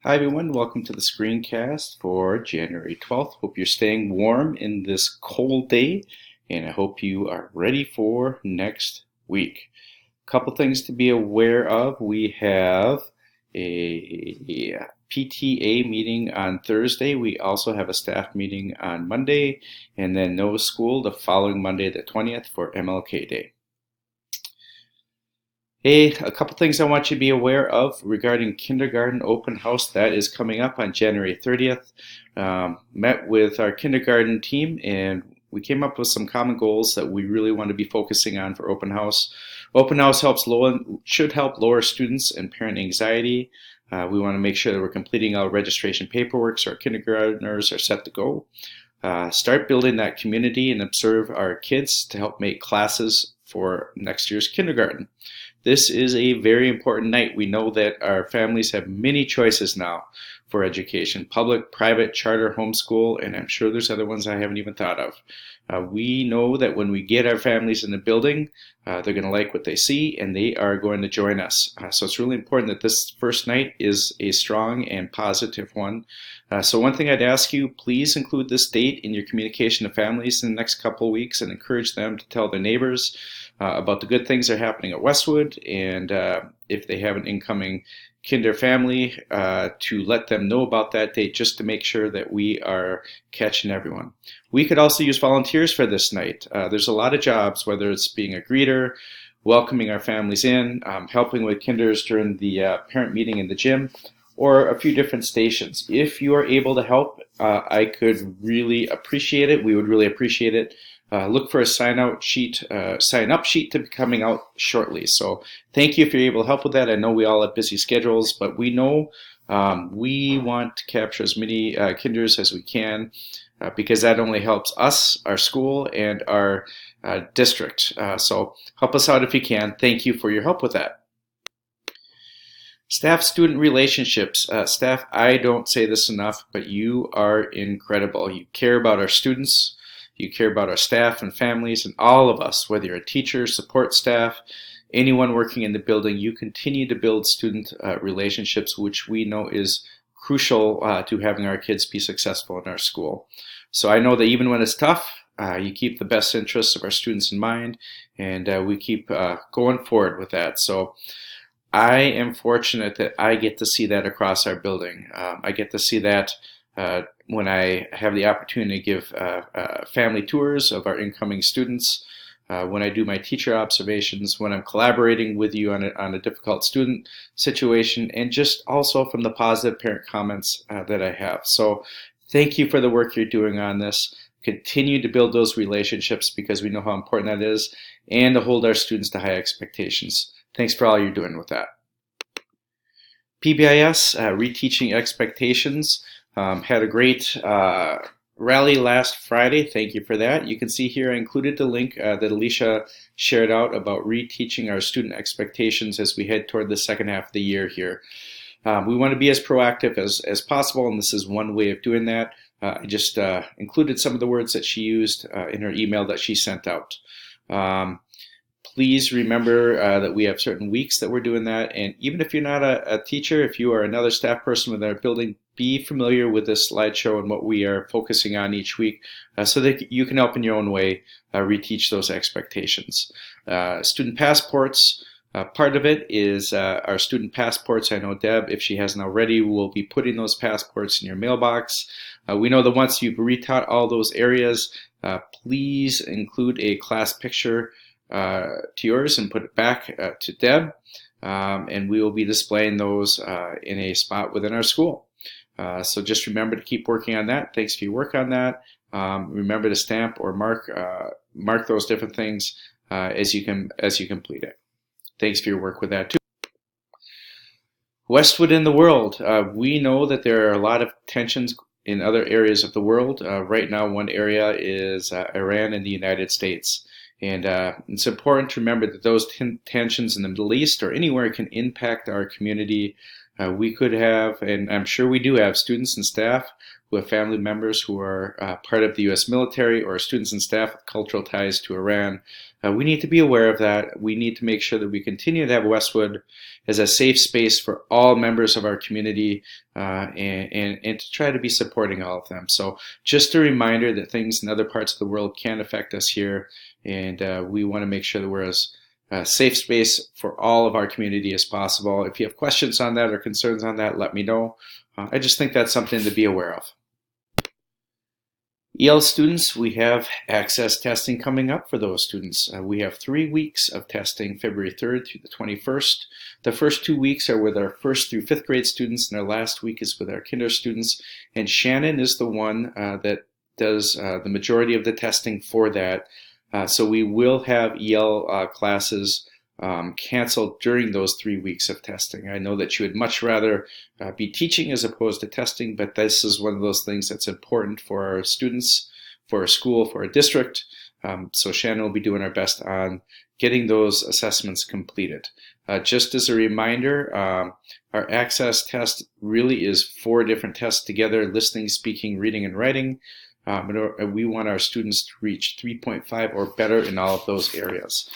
Hi everyone, welcome to the screencast for January 12th. Hope you're staying warm in this cold day, and I hope you are ready for next week. A couple things to be aware of. We have a PTA meeting on Thursday. We also have a staff meeting on Monday, and then no school the following Monday, the 20th, for MLK Day. Hey, a couple things I want you to be aware of regarding kindergarten open house that is coming up on January 30th. Met with our kindergarten team and we came up with some common goals that we really want to be focusing on for open house. Open house should help lower students and parent anxiety. We want to make sure that we're completing our registration paperwork so our kindergartners are set to go. Start building that community and observe our kids to help make classes for next year's kindergarten. This is a very important night. We know that our families have many choices now for education: public, private, charter, homeschool, and I'm sure there's other ones I haven't even thought of. We know that when we get our families in the building, they're going to like what they see and they are going to join us. So it's really important that this first night is a strong and positive one. So one thing I'd ask you, please include this date in your communication to families in the next couple of weeks and encourage them to tell their neighbors about the good things that are happening at Westwood, and if they have an incoming kinder family, to let them know about that date, just to make sure that we are catching everyone. We could also use volunteers for this night. There's a lot of jobs, whether it's being a greeter, welcoming our families in, helping with kinders during the parent meeting in the gym, or a few different stations. If you are able to help, I could really appreciate it. We would really appreciate it. Look for a sign up sheet to be coming out shortly. So thank you if you're able to help with that. I know we all have busy schedules, but we know we want to capture as many kinders as we can, because that only helps us, our school, and our district. So help us out if you can. Thank you for your help with that. Staff-student relationships. Staff, I don't say this enough, but you are incredible. You care about our students. You care about our staff and families and all of us, whether you're a teacher, support staff, anyone working in the building. You continue to build student relationships, which we know is crucial to having our kids be successful in our school. So I know that even when it's tough, you keep the best interests of our students in mind, and we keep going forward with that. So I am fortunate that I get to see that across our building. I get to see that when I have the opportunity to give family tours of our incoming students, when I do my teacher observations, when I'm collaborating with you on a difficult student situation, and just also from the positive parent comments that I have. So thank you for the work you're doing on this. Continue to build those relationships, because we know how important that is, and to hold our students to high expectations. Thanks for all you're doing with that. PBIS, reteaching expectations. Had a great rally last Friday. Thank you for that. You can see here I included the link that Alicia shared out about reteaching our student expectations as we head toward the second half of the year here. We want to be as proactive as possible, and this is one way of doing that. I just included some of the words that she used in her email that she sent out. Please remember that we have certain weeks that we're doing that, and even if you're not a teacher, if you are another staff person within our building, be familiar with this slideshow and what we are focusing on each week, so that you can help in your own way reteach those expectations. Student passports, part of it is our student passports. I know Deb, if she hasn't already, will be putting those passports in your mailbox. We know that once you've retaught all those areas, please include a class picture to yours and put it back to Deb, and we will be displaying those in a spot within our school. So just remember to keep working on that. Thanks for your work on that. Remember to stamp or mark those different things as you complete it. Thanks for your work with that too. Westwood in the world. We know that there are a lot of tensions in other areas of the world. Right now, one area is Iran and the United States. And it's important to remember that those tensions in the Middle East or anywhere can impact our community We could have, and I'm sure we do have, students and staff who have family members who are part of the U.S. military, or students and staff with cultural ties to Iran. We need to be aware of that. We need to make sure that we continue to have Westwood as a safe space for all members of our community, and to try to be supporting all of them. So just a reminder that things in other parts of the world can affect us here, and we want to make sure that we're as safe space for all of our community as possible. If you have questions on that or concerns on that, let me know. I just think that's something to be aware of. EL students, we have access testing coming up for those students. We have 3 weeks of testing, February 3rd through the 21st. The first 2 weeks are with our 1st through 5th grade students, and our last week is with our kinder students. And Shannon is the one that does the majority of the testing for that. So we will have EL classes canceled during those 3 weeks of testing. I know that you would much rather be teaching as opposed to testing, but this is one of those things that's important for our students, for our school, for our district. So Shannon will be doing our best on getting those assessments completed. Just as a reminder, our access test really is 4 different tests together: listening, speaking, reading, and writing. We want our students to reach 3.5 or better in all of those areas.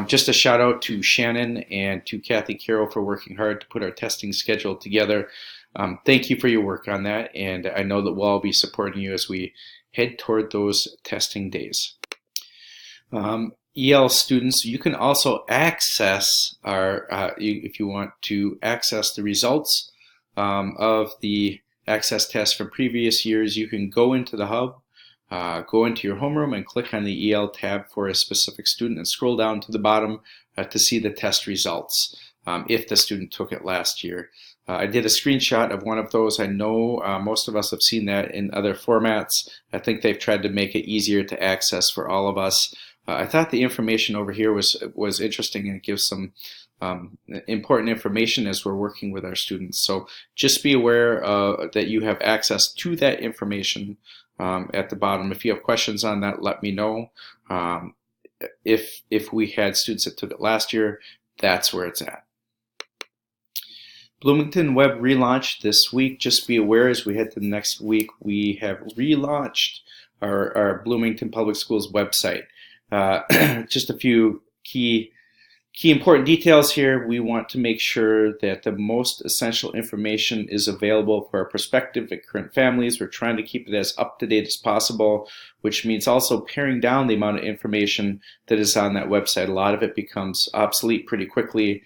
Just a shout out to Shannon and to Kathy Carroll for working hard to put our testing schedule together. Thank you for your work on that, and I know that we'll all be supporting you as we head toward those testing days. EL students, you can also access our, if you want to access the results of the access tests from previous years, you can go into the hub, go into your homeroom and click on the EL tab for a specific student and scroll down to the bottom to see the test results if the student took it last year. I did a screenshot of one of those. I know most of us have seen that in other formats. I think they've tried to make it easier to access for all of us. I thought the information over here was interesting, and it gives some important information as we're working with our students. So just be aware that you have access to that information at the bottom. If you have questions on that, let me know. If we had students that took it last year, that's where it's at. Bloomington Web relaunched this week. Just be aware as we head to the next week, we have relaunched our Bloomington Public Schools website. Just a few key important details here. We want to make sure that the most essential information is available for our prospective and current families. We're trying to keep it as up to date as possible, which means also paring down the amount of information that is on that website. A lot of it becomes obsolete pretty quickly.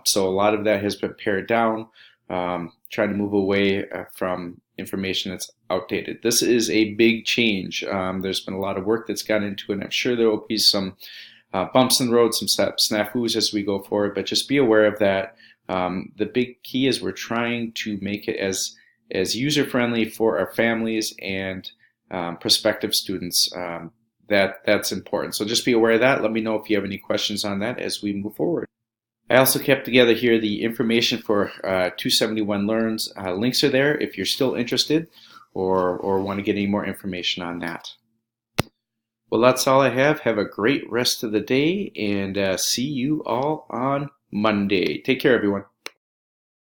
So a lot of that has been pared down, trying to move away from information that's outdated. This is a big change. There's been a lot of work that's gone into it, and I'm sure there will be some bumps in the road, some snafus as we go forward, but just be aware of that. The big key is we're trying to make it as user-friendly for our families and prospective students. That's important. So just be aware of that. Let me know if you have any questions on that as we move forward. I also kept together here the information for 271 Learns. Links are there if you're still interested or want to get any more information on that. Well, that's all I have. Have a great rest of the day, and see you all on Monday. Take care, everyone.